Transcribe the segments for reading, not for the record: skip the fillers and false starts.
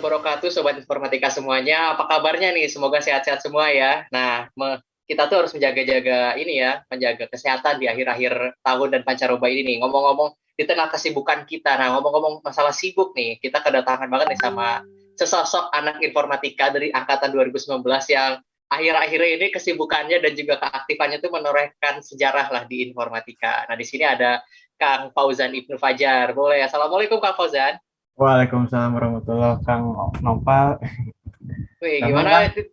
wabarakatuh, Sobat Informatika semuanya. Apa kabarnya nih? Semoga sehat-sehat semua ya. Nah, kita tuh harus menjaga-jaga ini ya, menjaga kesehatan di akhir-akhir tahun dan pancaroba ini nih. Ngomong-ngomong, di tengah kesibukan kita, nah ngomong-ngomong masalah sibuk nih, kita kedatangan banget nih sama sesosok anak informatika dari angkatan 2019 yang akhir-akhir ini kesibukannya dan juga keaktifannya tuh menorehkan sejarah lah di informatika. Nah, di sini ada Kang Fauzan Ibnu Fajar. Boleh. Assalamualaikum Kang Fauzan. Waalaikumsalam warahmatullahi Kang Nopal. Wih, Damang gimana? Kang?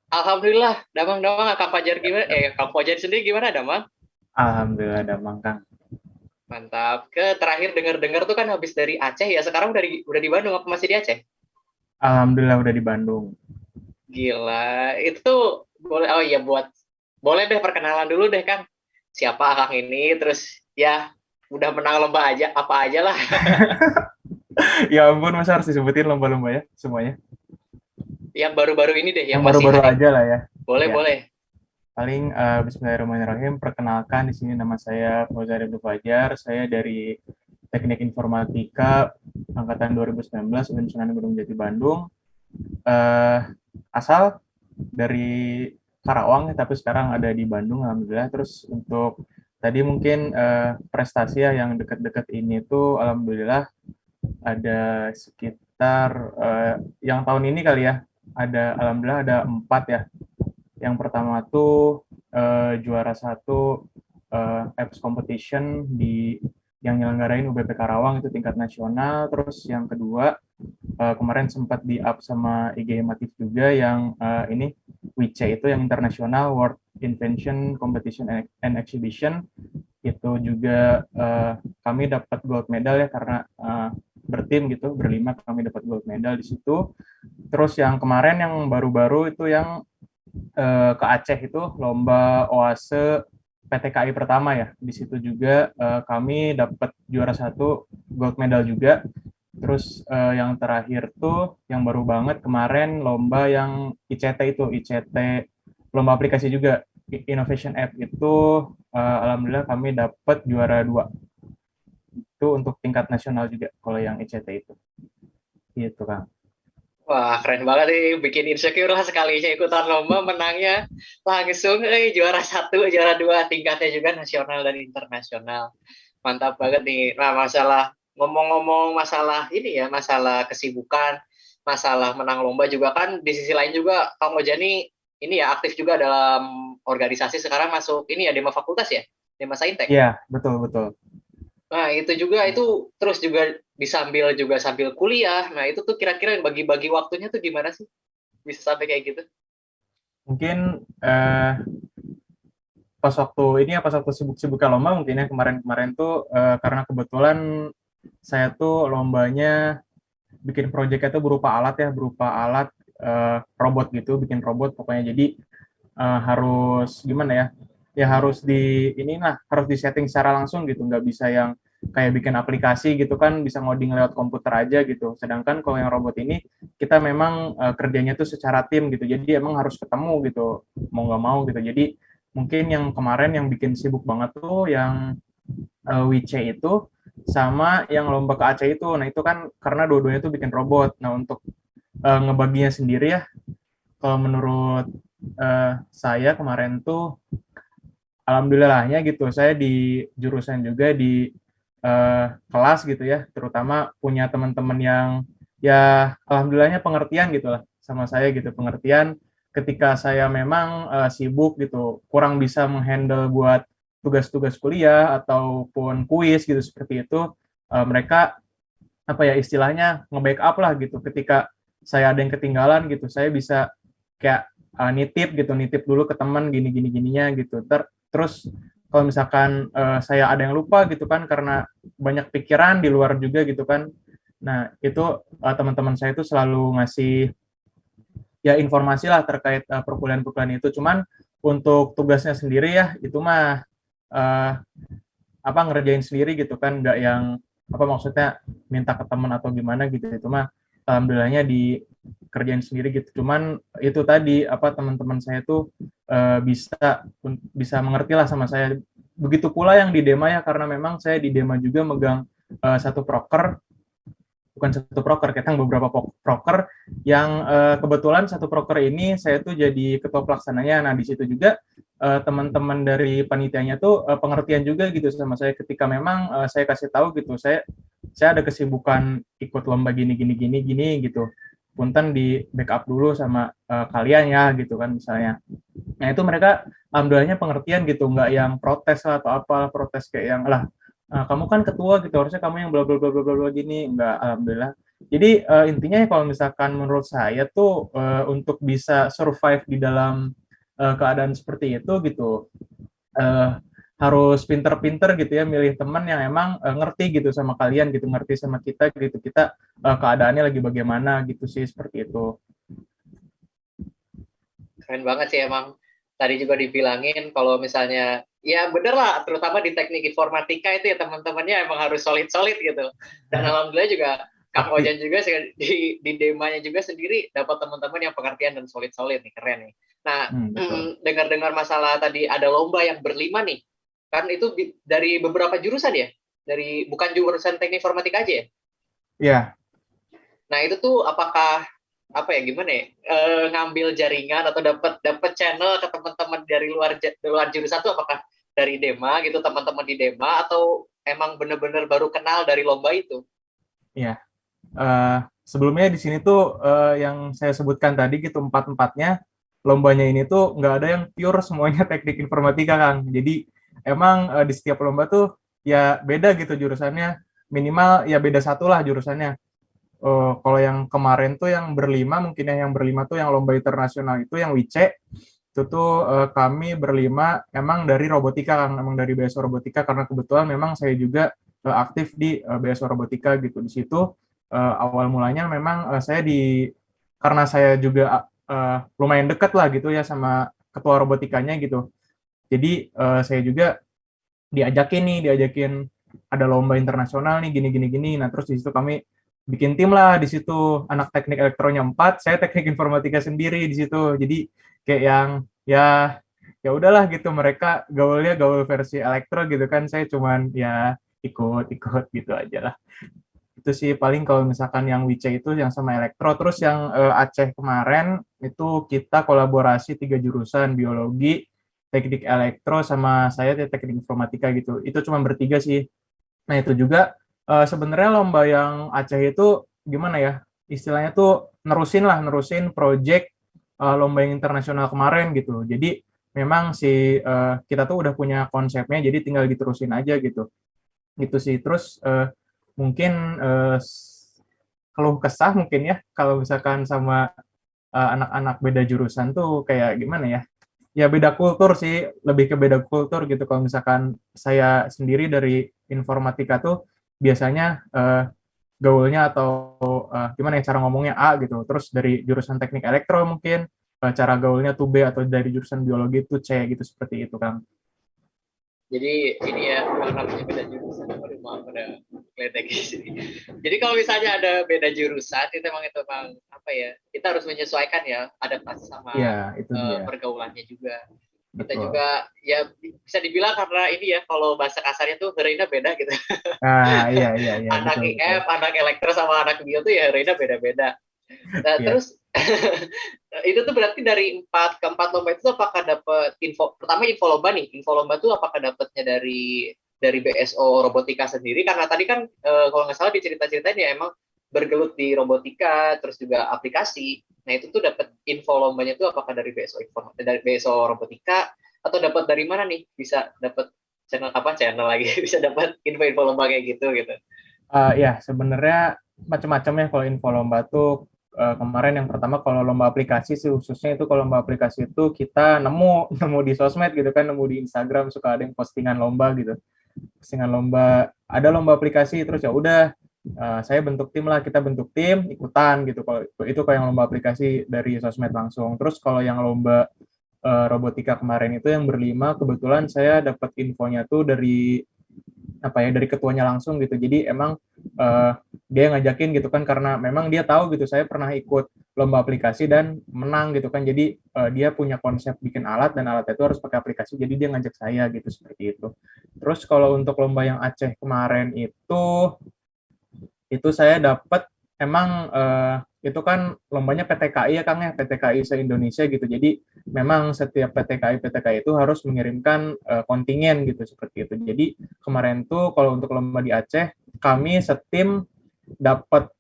Alhamdulillah, damang-damang. Kang Fajar gimana? Kang Fajar sendiri gimana, damang? Alhamdulillah Damang Kang. Mantap. Terakhir dengar-dengar tuh kan habis dari Aceh ya. Sekarang udah di Bandung apa masih di Aceh? Alhamdulillah udah di Bandung. Gila. Itu tuh boleh. Oh iya, boleh deh perkenalan dulu deh, Kang. Siapa Kang ini? Terus ya udah menang lomba aja apa aja lah. Ya ampun, masa harus disebutin lomba-lomba ya semuanya? Yang baru-baru ini deh, Yang yang masih baru-baru hype. aja lah ya. Boleh, Ya, boleh. paling Bismillahirrahmanirrahim. Perkenalkan di sini nama saya Fauzan Ibnu Fajar. Saya dari Teknik Informatika angkatan 2019 Universitas Gunung Jati Bandung. Eh, Asal dari Karawang, tapi sekarang ada di Bandung, alhamdulillah. Terus untuk tadi mungkin prestasi ya yang dekat-dekat ini tuh, alhamdulillah ada sekitar yang tahun ini kali ya, alhamdulillah ada 4 ya. Yang pertama tuh juara satu apps competition yang nyelenggarain UBP Karawang itu tingkat nasional. Terus yang kedua kemarin sempat di-up sama IG Matif juga yang ini WICE itu yang internasional World Invention Competition and Exhibition. Itu juga kami dapat gold medal ya karena bertim gitu, berlima kami dapat gold medal di situ. Terus yang kemarin yang baru-baru itu yang ke Aceh itu lomba OASE PTKI pertama ya. Di situ juga kami dapat juara satu, gold medal juga. Terus yang terakhir tuh yang baru banget kemarin lomba yang ICT itu, ICT lomba aplikasi juga, Innovation App itu alhamdulillah kami dapat juara dua. Itu untuk tingkat nasional juga kalau yang ICT itu. Gitu Kang. Wah, keren banget nih. Bikin insecure lah sekalinya ikutan lomba, menangnya langsung juara satu, juara dua, tingkatnya juga nasional dan internasional. Mantap banget nih. Nah, ngomong-ngomong masalah ini ya, masalah kesibukan, masalah menang lomba juga kan, di sisi lain juga Kang Mojani ini ya aktif juga dalam organisasi, sekarang masuk ini ya, Dema Fakultas ya, Dema Saintek. Iya, betul betul. Nah, itu juga itu terus juga sambil kuliah. Nah, itu tuh kira-kira bagi-bagi waktunya tuh gimana sih? Bisa sampai kayak gitu? Mungkin pas waktu sibuk-sibuknya lomba mungkin ya kemarin-kemarin tuh karena kebetulan saya tuh lombanya bikin proyeknya tuh berupa alat robot gitu, bikin robot pokoknya. Jadi harus gimana ya? Ya harus harus disetting secara langsung gitu, nggak bisa yang kayak bikin aplikasi gitu kan bisa ngoding lewat komputer aja gitu. Sedangkan kalau yang robot ini kita memang kerjanya tuh secara tim gitu. Jadi emang harus ketemu gitu, mau nggak mau gitu. Jadi mungkin yang kemarin yang bikin sibuk banget tuh yang WC itu sama yang lomba ke Aceh itu. Nah, itu kan karena dua-duanya tuh bikin robot. Nah, untuk ngebaginya sendiri ya, kalau menurut saya kemarin tuh alhamdulillahnya gitu, saya di jurusan juga di kelas gitu ya, terutama punya teman-teman yang ya alhamdulillahnya pengertian gitu lah sama saya gitu, pengertian ketika saya memang sibuk gitu, kurang bisa menghandle buat tugas-tugas kuliah ataupun kuis gitu seperti itu, mereka apa ya istilahnya nge-backup lah gitu ketika saya ada yang ketinggalan gitu, saya bisa kayak nitip dulu ke teman gini gini gininya gitu. Terus kalau misalkan saya ada yang lupa gitu kan karena banyak pikiran di luar juga gitu kan. Nah, itu teman-teman saya itu selalu ngasih ya informasi lah terkait perkuliahan-perkuliahan itu. Cuman untuk tugasnya sendiri ya itu mah uh, apa ngerjain sendiri gitu kan, nggak yang apa maksudnya minta ke teman atau gimana gitu. Itu mah alhamdulillahnya dikerjain sendiri gitu. Cuman itu tadi apa teman-teman saya tuh bisa bisa mengerti lah sama saya. Begitu pula yang di Dema ya, karena memang saya di Dema juga megang satu proker bukan satu proker, kita beberapa proker yang kebetulan satu proker ini saya tuh jadi ketua pelaksananya. Nah di situ juga teman-teman dari panitianya tuh pengertian juga gitu sama saya ketika memang saya kasih tahu gitu, saya ada kesibukan ikut lomba gini gini gini gini gitu, punten di backup dulu sama kalian ya gitu kan misalnya. Nah itu mereka alhamdulillahnya pengertian gitu, nggak yang protes lah atau apa, protes kayak yang lah kamu kan ketua gitu harusnya kamu yang bla bla bla bla bla gini, nggak, alhamdulillah. Jadi intinya ya kalau misalkan menurut saya tuh untuk bisa survive di dalam keadaan seperti itu gitu, uh, harus pinter-pinter gitu ya milih teman yang emang ngerti gitu sama kalian gitu, ngerti sama kita gitu, kita keadaannya lagi bagaimana gitu sih, seperti itu. Keren banget sih emang. Tadi juga dibilangin kalau misalnya, ya bener lah, terutama di teknik informatika itu ya teman-temannya emang harus solid-solid gitu. Dan alhamdulillah juga Kang Pasti. Ojan juga di demanya juga sendiri dapat teman-teman yang pengertian dan solid-solid nih, keren nih. Nah, Betul. dengar-dengar masalah tadi ada lomba yang berlima nih, kan itu dari beberapa jurusan ya, dari bukan jurusan teknik informatika aja ya. Ya. Nah itu tuh apakah apa ya gimana ya ngambil jaringan atau dapat channel ke teman-teman dari luar jurusan tuh, apakah dari Dema gitu, teman-teman di Dema, atau emang bener-bener baru kenal dari lomba itu? Ya. Sebelumnya di sini tuh yang saya sebutkan tadi gitu, empat-empatnya lombanya ini tuh nggak ada yang pure semuanya teknik informatika, Kang. Jadi emang di setiap lomba tuh ya beda gitu jurusannya, minimal ya beda satu lah jurusannya. Kalau yang kemarin tuh yang berlima, mungkin yang berlima tuh yang lomba internasional itu yang WICE, itu tuh kami berlima emang dari robotika, Kang, emang dari BSO robotika, karena kebetulan memang saya juga aktif di BSO robotika gitu. Di situ awal mulanya memang karena saya juga lumayan dekat lah gitu ya sama ketua robotikanya gitu. Jadi saya juga diajakin ada lomba internasional nih gini gini gini. Nah terus di situ kami bikin tim lah, di situ anak teknik elektronya 4, saya teknik informatika sendiri di situ. Jadi kayak yang ya ya udahlah gitu, mereka gaulnya gaul versi elektro gitu kan, saya cuman ya ikut-ikut gitu aja lah. Itu sih paling kalau misalkan yang WICE itu yang sama elektro. Terus yang Aceh kemarin itu kita kolaborasi 3 jurusan, biologi, teknik elektro, sama saya teknik informatika gitu. Itu cuma bertiga sih. Nah itu juga sebenarnya lomba yang Aceh itu gimana ya, istilahnya tuh nerusin project lomba yang internasional kemarin gitu. Jadi memang kita tuh udah punya konsepnya, jadi tinggal diterusin aja gitu. Gitu sih. Terus mungkin keluh kesah mungkin ya kalau misalkan sama anak-anak beda jurusan tuh kayak gimana ya? Ya beda kultur sih, lebih ke beda kultur gitu. Kalau misalkan saya sendiri dari informatika tuh biasanya gaulnya atau gimana ya cara ngomongnya A gitu. Terus dari jurusan teknik elektro mungkin cara gaulnya tuh B, atau dari jurusan biologi tuh C gitu, seperti itu, Kang. Jadi ini ya, karena punya beda jurusan, aduh maaf pada kletek di sini. Jadi kalau misalnya ada beda jurusan, itu memang apa ya, kita harus menyesuaikan ya, adaptasi Iya, sama itu dia. pergaulannya juga. Kita Betul. juga ya bisa dibilang karena ini ya, kalau bahasa kasarnya tuh Reina beda gitu. Ah, iya, iya, iya, Anak betul, betul. IF, anak elektro sama anak bio tuh ya Reina beda-beda. Nah, Iya. terus itu tuh berarti dari keempat lomba itu apakah dapat info, pertama info lomba nih, info lomba tuh apakah dapatnya dari BSO robotika sendiri, karena tadi kan kalau nggak salah dicerita-ceritain ya emang bergelut di robotika terus juga aplikasi. Nah itu tuh dapat info lombanya tuh apakah dari dari BSO robotika, atau dapat dari mana nih, bisa dapat channel lagi bisa dapat info-info lomba kayak gitu gitu. Ya, sebenarnya macam-macam ya kalau info lomba tuh. Kemarin yang pertama kalau lomba aplikasi sih, khususnya itu kalau lomba aplikasi itu kita nemu nemu di sosmed gitu kan, nemu di Instagram suka ada yang postingan lomba gitu. Postingan lomba, ada lomba aplikasi, terus ya udah saya bentuk tim lah, kita bentuk tim ikutan gitu. Kalau itu kalau yang lomba aplikasi dari sosmed langsung. Terus kalau yang lomba robotika kemarin itu yang berlima, kebetulan saya dapat infonya tuh dari apa ya, dari ketuanya langsung gitu. Jadi emang dia ngajakin gitu kan, karena memang dia tahu gitu saya pernah ikut lomba aplikasi dan menang gitu kan. Jadi dia punya konsep bikin alat dan alatnya itu harus pakai aplikasi, jadi dia ngajak saya gitu, seperti itu. Terus kalau untuk lomba yang Aceh kemarin itu saya dapat emang itu kan lombanya PTKI ya Kang ya, PTKI se-Indonesia gitu. Jadi memang setiap PTKI itu harus mengirimkan kontingen gitu seperti itu. Jadi kemarin tuh kalau untuk lomba di Aceh, kami setim dapat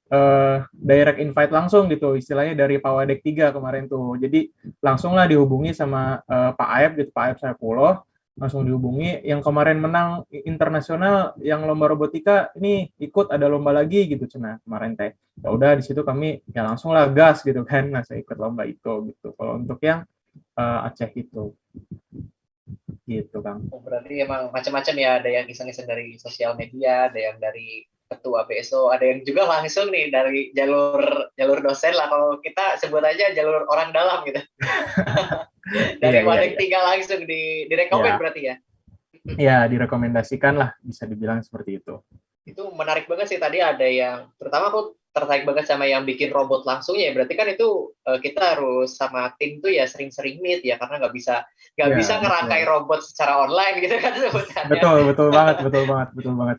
direct invite langsung gitu, istilahnya dari Pawadek 3 kemarin tuh. Jadi langsunglah dihubungi sama Pak Aep gitu, Pak Aep Saifullah, langsung dihubungi yang kemarin menang internasional yang lomba robotika ini ikut ada lomba lagi gitu cina kemarin teh. Ya udah di situ kami ya langsung lah gas gitu kan. Nah, saya ikut lomba itu gitu. Kalau untuk yang Aceh itu gitu Kang. Oh, berarti emang macam-macam ya, ada yang iseng-iseng dari sosial media, ada yang dari ketua BSO, ada yang juga langsung nih dari jalur jalur dosen lah, kalau kita sebut aja jalur orang dalam gitu. Iya Dari iya Wadek iya. 3 langsung direkomend Ya, berarti ya. ya direkomendasikan lah bisa dibilang seperti itu. Itu menarik banget sih, tadi ada yang terutama aku tertarik banget sama yang bikin robot langsungnya ya. Berarti kan itu kita harus sama tim tuh ya sering-sering meet ya, karena nggak bisa Ya, ngerangkai betul. robot secara online gitu kan sebutannya. Betul, betul banget, betul banget, betul banget.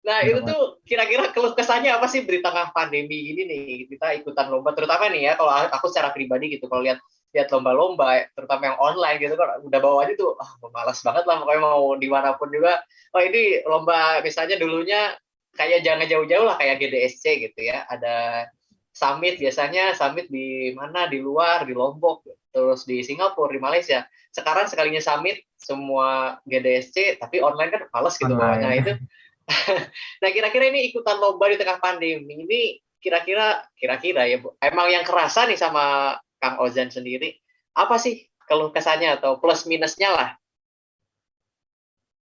Nah, Betul itu banget. tuh kira-kira keluh kesahnya apa sih di tengah pandemi ini nih? Kita ikutan lomba, terutama nih ya, kalau aku secara pribadi gitu, kalau lihat lihat lomba-lomba, terutama yang online gitu kan, udah bawaannya tuh, malas banget lah, pokoknya mau dimanapun juga. Oh, ini lomba misalnya dulunya kayak jangan jauh-jauh lah, kayak GDSC gitu ya, ada summit, biasanya summit di mana, di luar, di Lombok, terus di Singapura, di Malaysia. Sekarang sekalinya summit, semua GDSC, tapi online kan males gitu bawanya. Nah, itu Online. nah, kira-kira ini ikutan lomba di tengah pandemi ini, kira-kira ya, Bu, emang yang kerasa nih sama Kang Ozan sendiri, apa sih keluh kesahnya atau plus minusnya lah?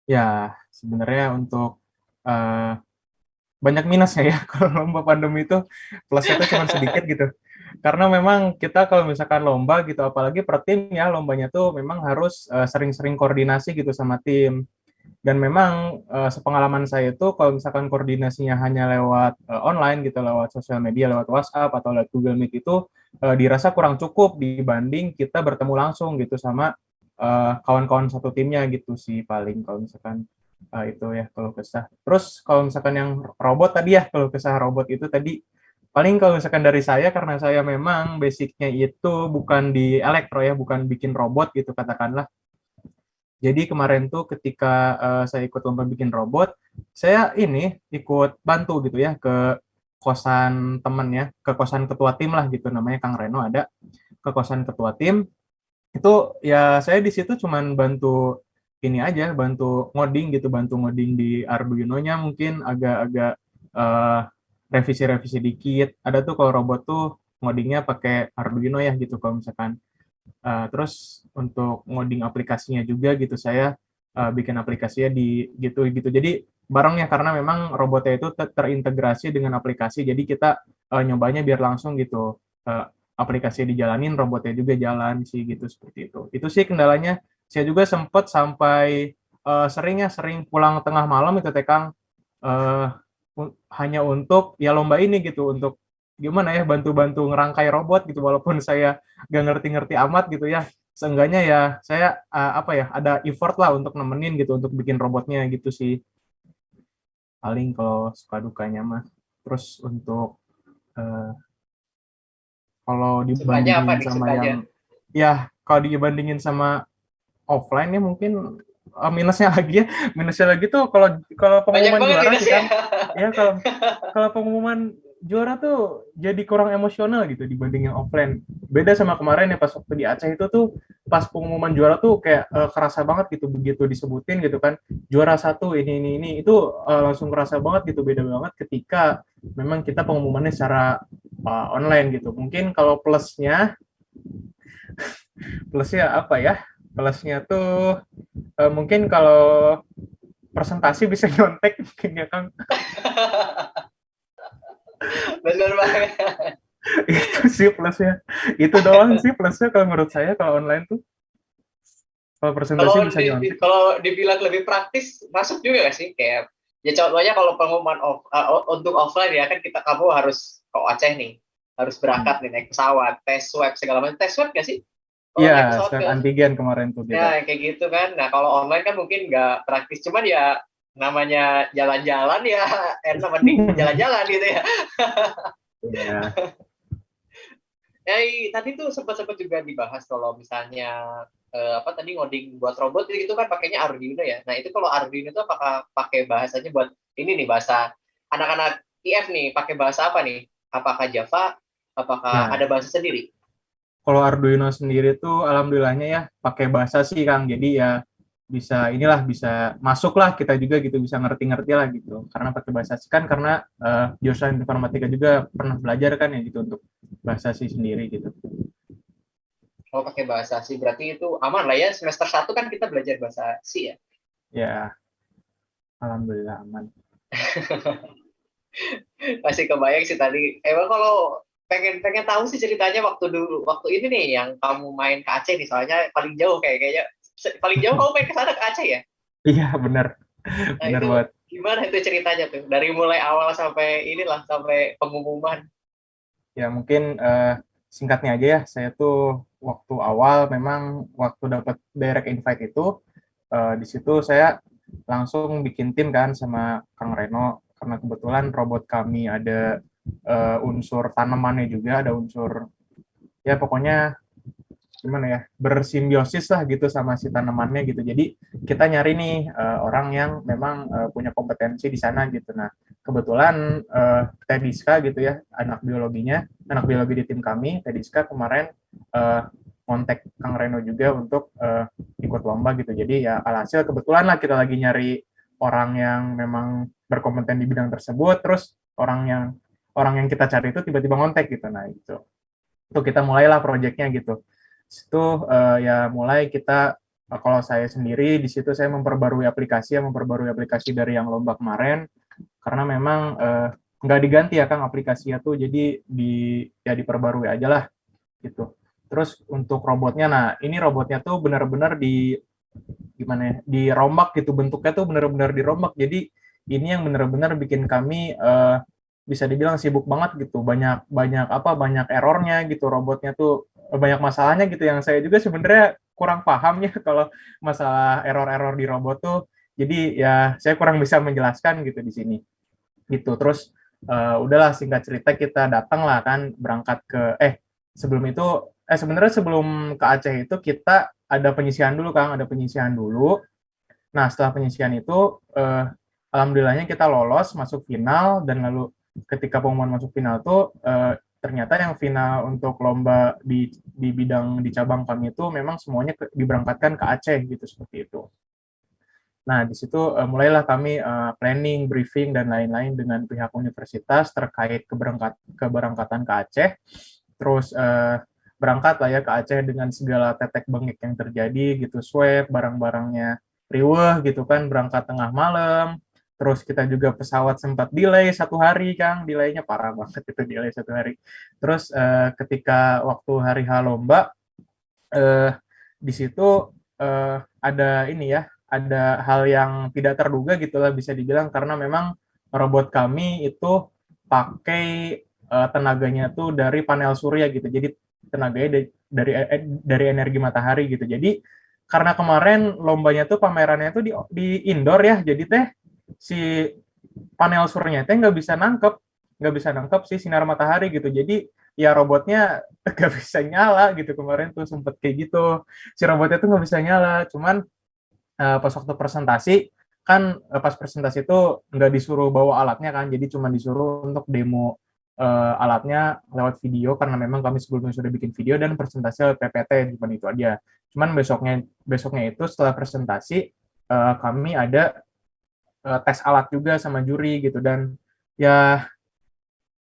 Ya, sebenarnya untuk eh, banyak minusnya ya kalau lomba pandemi itu plusnya itu cuma sedikit gitu. Karena memang kita kalau misalkan lomba gitu, apalagi per tim ya, lombanya tuh memang harus sering-sering koordinasi gitu sama tim. Dan memang sepengalaman saya itu kalau misalkan koordinasinya hanya lewat online gitu, lewat sosial media, lewat WhatsApp atau lewat Google Meet itu dirasa kurang cukup dibanding kita bertemu langsung gitu sama kawan-kawan satu timnya gitu sih paling kalau misalkan itu ya kalau kesah. Terus kalau misalkan yang robot tadi ya, kalau kesah robot itu tadi paling kalau misalkan dari saya karena saya memang basicnya itu bukan di elektro ya, bukan bikin robot gitu katakanlah. Jadi kemarin tuh ketika saya ikut lomba bikin robot, saya ini ikut bantu gitu ya ke kosan temen ya, ke kosan ketua tim lah gitu namanya Kang Reno ada ke kosan ketua tim. Itu ya saya di situ cuman bantu ini aja, bantu ngoding gitu, bantu ngoding di Arduino-nya mungkin agak-agak eh, revisi-revisi dikit. Ada tuh kalau robot tuh ngodingnya pakai Arduino ya gitu kalau misalkan. Terus untuk ngoding aplikasinya juga gitu saya bikin aplikasinya di gitu gitu. Jadi barengnya karena memang robotnya itu terintegrasi dengan aplikasi. Jadi kita nyobanya biar langsung gitu. Aplikasi dijalanin, robotnya juga jalan sih gitu seperti itu. Itu sih kendalanya. Saya juga sempat sampai sering pulang tengah malam itu Tekang eh, hanya untuk ya lomba ini gitu untuk gimana ya bantu-bantu ngerangkai robot gitu walaupun saya gak ngerti-ngerti amat gitu ya seenggaknya ya saya apa ya ada effort lah untuk nemenin gitu untuk bikin robotnya gitu sih paling kalau suka dukanya mah terus untuk uh, kalau Sukanya apa dibandingin nih sama sukanya? yang ya kalau dibandingin sama offline ya mungkin minusnya lagi ya minusnya lagi tuh kalau kalau Banyak pengumuman banget juara sih minusnya. kan ya kalau kalau pengumuman juara tuh jadi kurang emosional gitu dibanding yang offline beda sama kemarin ya pas waktu di Aceh itu tuh pas pengumuman juara tuh kayak kerasa banget gitu begitu disebutin gitu kan juara satu ini itu langsung kerasa banget gitu beda banget ketika memang kita pengumumannya secara online gitu mungkin kalau plusnya apa ya plusnya tuh mungkin kalau presentasi bisa nyontek mungkin ya Kang. Bener banget. Itu sih plusnya. Itu doang sih plusnya kalau menurut saya kalau online tuh. Kalau presentasi Kalau bisa nyontek. kalau dibilang lebih praktis, masuk juga gak sih? Kayak ya contohnya kalau pengumuman untuk offline ya kan, kamu harus ke Aceh nih, harus berangkat nih naik pesawat, tes swab segala macam. Tes swab gak sih? Kalau Iya, naik pesawat swab ke antigen kemarin tuh kita. ya kayak gitu kan. Nah, kalau online kan mungkin nggak praktis, cuman ya namanya jalan-jalan ya enak mending jalan-jalan gitu ya. Iya. Tadi tuh sempat juga dibahas kalau misalnya apa tadi ngoding buat robot itu kan pakainya Arduino ya. Nah itu kalau Arduino itu apakah pakai bahasanya buat ini nih bahasa anak-anak IF nih pakai bahasa apa nih? Apakah Java? Apakah Ya, ada bahasa sendiri? kalau Arduino sendiri tuh alhamdulillahnya ya pakai bahasa sih Kang. Jadi ya bisa inilah bisa masuk lah kita juga gitu bisa ngerti-ngerti lah gitu. Karena pakai bahasa sih kan karena jurusan informatika juga pernah belajar kan ya gitu untuk bahasa sih sendiri gitu. Kalau pakai bahasa C berarti itu aman lah ya. Semester 1 kan kita belajar bahasa C ya. Ya, alhamdulillah aman. Masih kebayang sih tadi. Emang kalau pengen pengen tahu sih ceritanya waktu ini nih yang kamu main ke Aceh nih soalnya paling jauh kayaknya paling jauh kamu main ke sana ke Aceh ya. Iya benar, Nah benar itu banget. gimana itu ceritanya tuh dari mulai awal sampai inilah sampai pengumuman. Ya mungkin singkatnya aja ya, saya tuh waktu awal memang waktu dapat direct invite itu di situ saya langsung bikin tim kan sama Kang Reno karena kebetulan robot kami ada unsur tanamannya juga, ada unsur ya pokoknya gimana ya bersimbiosis lah gitu sama si tanamannya gitu. Jadi kita nyari nih orang yang memang punya kompetensi di sana gitu. Nah kebetulan Tediska gitu ya anak biologi di tim kami Tediska kemarin kontak Kang Reno juga untuk ikut lomba gitu. Jadi ya alhasil kebetulan lah kita lagi nyari orang yang memang berkompeten di bidang tersebut. Terus orang yang kita cari itu tiba-tiba ngontek gitu. Nah itu kita mulailah proyeknya gitu. Itu ya mulai kita kalau saya sendiri di situ saya memperbarui aplikasi dari yang lomba kemarin karena memang nggak diganti ya Kang aplikasinya tuh jadi ya diperbarui aja lah gitu. Terus untuk robotnya, nah ini robotnya tuh benar-benar gimana ya, dirombak gitu bentuknya tuh benar-benar dirombak. Jadi ini yang benar-benar bikin kami bisa dibilang sibuk banget gitu. Banyak errornya gitu robotnya tuh banyak masalahnya gitu yang saya juga sebenarnya kurang paham ya kalau masalah error-error di robot tuh. Jadi ya saya kurang bisa menjelaskan gitu di sini. Gitu. Terus udahlah singkat cerita kita datang lah kan berangkat ke sebelum itu sebenarnya sebelum ke Aceh itu kita ada penyisihan dulu Kang, ada penyisihan dulu. Nah, setelah penyisihan itu alhamdulillahnya kita lolos masuk final dan lalu ketika pengumuman masuk final tuh ternyata yang final untuk lomba di bidang di cabang kami itu memang semuanya diberangkatkan ke Aceh gitu seperti itu. Nah, di situ mulailah kami planning, briefing, dan lain-lain dengan pihak universitas terkait keberangkatan ke Aceh. Terus berangkat lah ya ke Aceh dengan segala tetek bengek yang terjadi gitu, swab, barang-barangnya riweh gitu kan, berangkat tengah malam. Terus kita juga pesawat sempat delay 1 hari, Kang. Delaynya parah banget itu delay 1 hari. Terus ketika waktu hari H lomba, eh, di situ ada ini ya, ada hal yang tidak terduga gitulah bisa dibilang karena memang robot kami itu pakai tenaganya tuh dari panel surya gitu. Jadi tenaganya dari energi matahari gitu. Jadi karena kemarin lombanya tuh pamerannya tuh di indoor ya, jadi teh si panel suryanya teh nggak bisa nangkep si sinar matahari gitu. Jadi ya robotnya nggak bisa nyala gitu kemarin tuh sempet kayak gitu si robotnya tuh nggak bisa nyala cuman pas waktu presentasi kan pas presentasi itu nggak disuruh bawa alatnya kan jadi cuma disuruh untuk demo alatnya lewat video karena memang kami sebelumnya sudah bikin video dan presentasi lewat PPT cuma itu aja cuman besoknya besoknya itu setelah presentasi kami ada tes alat juga sama juri gitu dan ya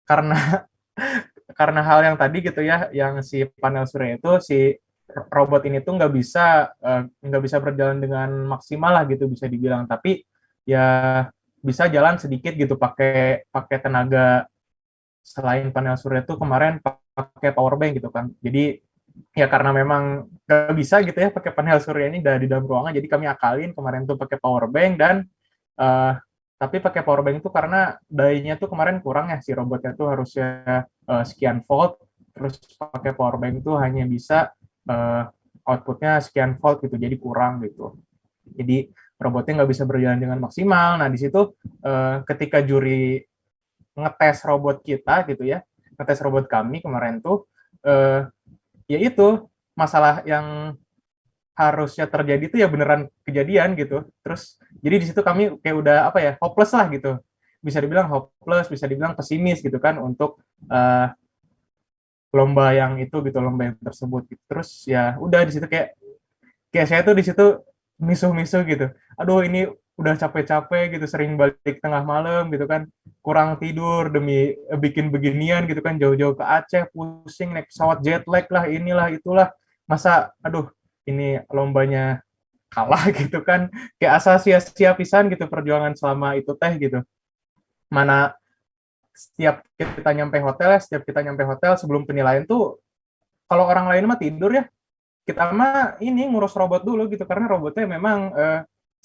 karena karena hal yang tadi gitu ya, yang si panel surya itu si robot ini tuh nggak bisa berjalan dengan maksimal lah gitu bisa dibilang. Tapi ya bisa jalan sedikit gitu pakai pakai tenaga selain panel surya itu kemarin pakai power bank gitu kan. Jadi ya karena memang nggak bisa gitu ya pakai panel surya ini dari dalam ruangan, jadi kami akalin kemarin tuh pakai power bank dan uh, tapi pakai power bank itu karena dayanya tuh kemarin kurang ya si robotnya tuh harusnya sekian volt, terus pakai power bank itu hanya bisa uh, outputnya sekian volt gitu, jadi kurang gitu. Jadi robotnya nggak bisa berjalan dengan maksimal. Nah, di situ ketika juri ngetes robot kita gitu ya, ngetes robot kami kemarin tuh, ya itu masalah yang harusnya terjadi itu ya beneran kejadian gitu. Terus jadi di situ kami kayak udah apa ya, hopeless lah gitu. Bisa dibilang hopeless, bisa dibilang pesimis gitu kan untuk lomba yang itu gitu, lomba yang tersebut gitu. Terus ya udah di situ kayak kayak saya tuh di situ misuh-misuh gitu. Aduh ini udah capek-capek gitu, sering balik tengah malam gitu kan, kurang tidur demi bikin beginian gitu kan, jauh-jauh ke Aceh, pusing naik pesawat jet lag lah, inilah itulah. Masa aduh ini lombanya kalah gitu kan, kayak asa sia-sia pisan gitu perjuangan selama itu teh gitu. Mana setiap kita nyampe hotel sebelum penilaian tuh kalau orang lain mah tidur ya, kita mah ini ngurus robot dulu gitu karena robotnya memang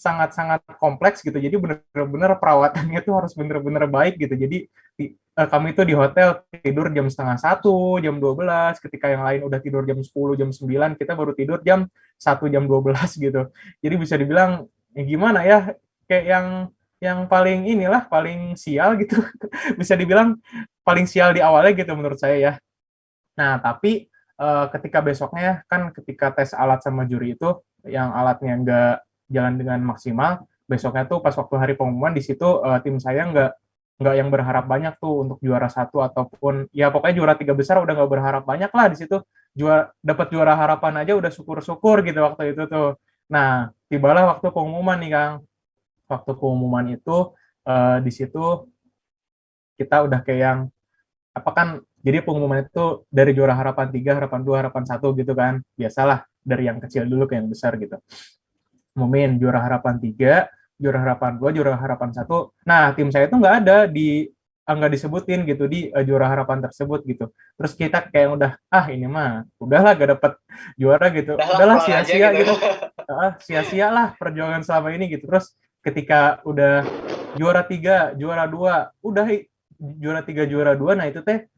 sangat-sangat kompleks gitu. Jadi bener-bener perawatannya tuh harus bener-bener baik gitu. Jadi kami tuh di hotel tidur jam setengah satu, jam 12, ketika yang lain udah tidur jam 10, jam 9, kita baru tidur jam 1, jam 12 gitu. Jadi bisa dibilang ya gimana ya, kayak yang paling inilah paling sial gitu. Bisa dibilang paling sial di awalnya gitu menurut saya ya. Nah, tapi ketika besoknya kan ketika tes alat sama juri itu yang alatnya nggak jalan dengan maksimal, besoknya tuh pas waktu hari pengumuman di situ tim saya nggak yang berharap banyak tuh untuk juara satu ataupun ya pokoknya juara tiga besar udah nggak berharap banyak lah di situ. Dapat juara harapan aja udah syukur-syukur gitu waktu itu tuh. Nah, tibalah waktu pengumuman nih Kang. Waktu pengumuman itu di situ kita udah kayak yang apa kan, jadi pengumuman itu dari juara harapan 3, harapan 2, harapan 1 gitu kan. Biasalah dari yang kecil dulu ke yang besar gitu. Umumin juara harapan 3, juara harapan 2, juara harapan 1. Nah, tim saya itu nggak ada nggak disebutin gitu di juara harapan tersebut gitu. Terus kita kayak udah ini mah udahlah gak dapet juara gitu. Udahlah sia-sia gitu. Sia-sia lah perjuangan selama ini gitu. Terus ketika udah juara 3, juara 2, udah juara 3, juara 2, nah itu teh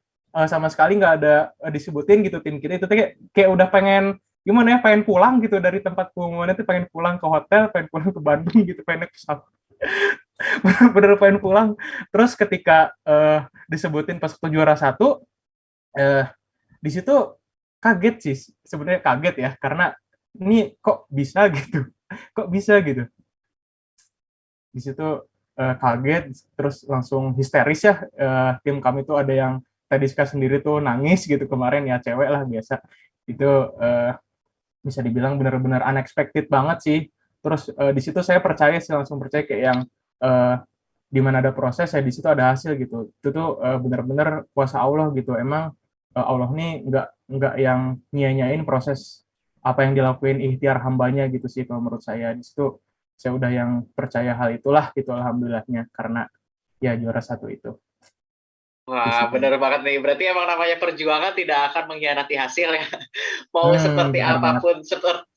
sama sekali nggak ada disebutin gitu tim kita itu teh kayak udah pengen gimana ya, pengen pulang gitu dari tempat pengumuman itu, pengen pulang ke hotel, pengen pulang ke Bandung gitu, pengen naik pesawat. Bener pengen pulang. Terus ketika disebutin pas waktu juara 1, di situ kaget sih, sebenarnya kaget ya, karena ini kok bisa gitu, kok bisa gitu. Di situ kaget, terus langsung histeris ya. Tim kami tuh ada yang tadi sendiri tuh nangis gitu kemarin ya, cewek lah biasa. Itu bisa dibilang benar-benar unexpected banget sih. Terus di situ saya percaya sih, langsung percaya kayak yang di mana ada proses ya di situ ada hasil gitu. Itu tuh benar-benar kuasa Allah gitu. Emang Allah nih nggak yang nyia-nyiain proses apa yang dilakuin ikhtiar hambanya gitu sih kalau menurut saya. Di situ saya udah yang percaya hal itulah gitu alhamdulillahnya, karena ya juara 1 itu. Wah, benar banget nih. Berarti emang namanya perjuangan tidak akan mengkhianati hasil ya. Mau seperti Benar banget. apapun,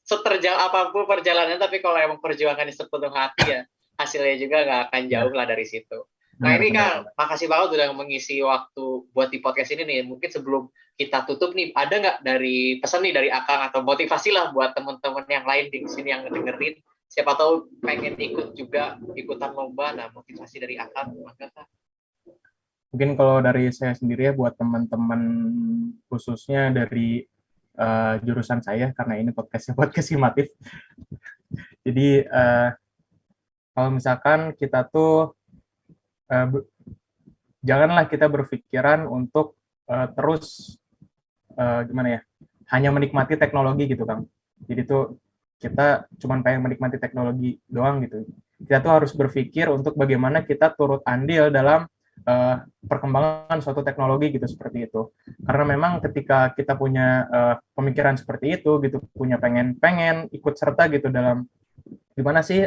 seterjal apapun perjalanan, tapi kalau emang perjuangannya sepenuh hati ya, hasilnya juga nggak akan jauh Ya, lah dari situ. Nah benar ini benar Kang, benar. makasih banget udah mengisi waktu buat di podcast ini nih. Mungkin sebelum kita tutup nih, ada nggak dari pesan nih dari Akang atau motivasi lah buat teman-teman yang lain di sini yang dengerin. Siapa tahu pengen ikut juga, ikutan lomba. Nah, motivasi dari Akang, maka Kang. Mungkin kalau dari saya sendiri ya buat teman-teman khususnya dari jurusan saya, karena ini podcastnya podcast Himatif. Jadi kalau misalkan kita tuh uh, janganlah kita berpikiran untuk terus gimana ya, hanya menikmati teknologi gitu Kang. Jadi tuh kita cuma pengen menikmati teknologi doang gitu. Kita tuh harus berpikir untuk bagaimana kita turut andil dalam perkembangan suatu teknologi gitu, seperti itu. Karena memang ketika kita punya pemikiran seperti itu gitu, punya pengen ikut serta gitu dalam gimana sih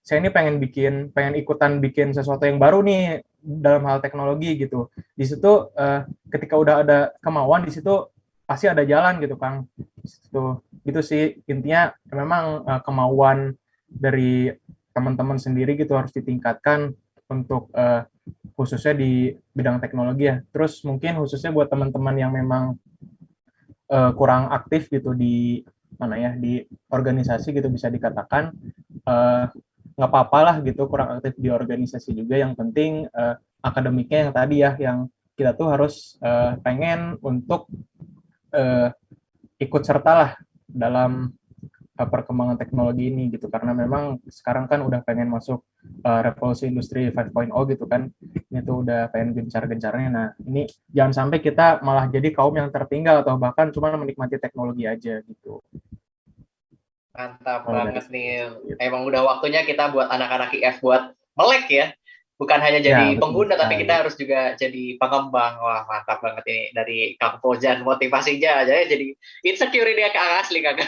saya ini pengen ikutan bikin sesuatu yang baru nih dalam hal teknologi gitu. Di situ ketika udah ada kemauan di situ pasti ada jalan gitu Kang. Gitu sih intinya, memang kemauan dari teman-teman sendiri gitu harus ditingkatkan untuk khususnya di bidang teknologi ya. Terus mungkin khususnya buat teman-teman yang memang kurang aktif gitu di mana ya, di organisasi gitu bisa dikatakan, nggak apa-apa lah gitu kurang aktif di organisasi juga, yang penting akademiknya yang tadi ya, yang kita tuh harus pengen untuk ikut serta lah dalam perkembangan teknologi ini gitu, karena memang sekarang kan udah pengen masuk revolusi industri 5.0 gitu kan, ini tuh udah pengen gencar-gencarnya. Nah ini jangan sampai kita malah jadi kaum yang tertinggal atau bahkan cuma menikmati teknologi aja gitu. Mantap Kalau dari banget nih. saya gitu. Emang udah waktunya kita buat anak-anak IF buat melek ya. Bukan hanya Ya jadi betul pengguna, tapi sekali. kita harus juga jadi pengembang. Wah, mantap banget ini dari Kang Fauzan motivasinya aja. Jadi insecure ini Kang, asli Kang.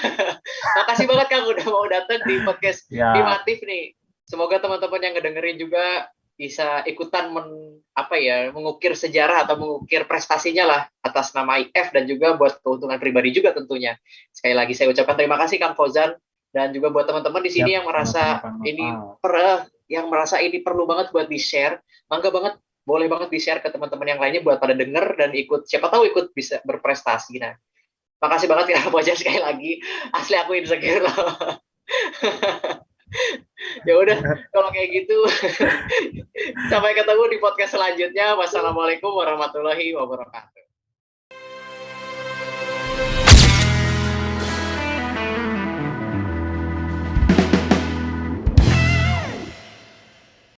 Makasih banget Kang udah mau datang di podcast Ya, Himatif nih. Semoga teman-teman yang ngedengerin juga bisa ikutan mengukir sejarah atau mengukir prestasinya lah atas nama IF, dan juga buat keuntungan pribadi juga tentunya. Sekali lagi saya ucapkan terima kasih Kang Fauzan, dan juga buat teman-teman di siap, sini yang sama-sama merasa Kang ini Nopal. perlu banget buat di-share, mangga banget, boleh banget di-share ke teman-teman yang lainnya buat pada denger dan ikut, siapa tahu ikut bisa berprestasi. Nah, makasih banget ya Fauzan sekali lagi. Asli aku insecure loh. Ya udah, kalau kayak gitu sampai ketemu di podcast selanjutnya. Wassalamualaikum warahmatullahi wabarakatuh.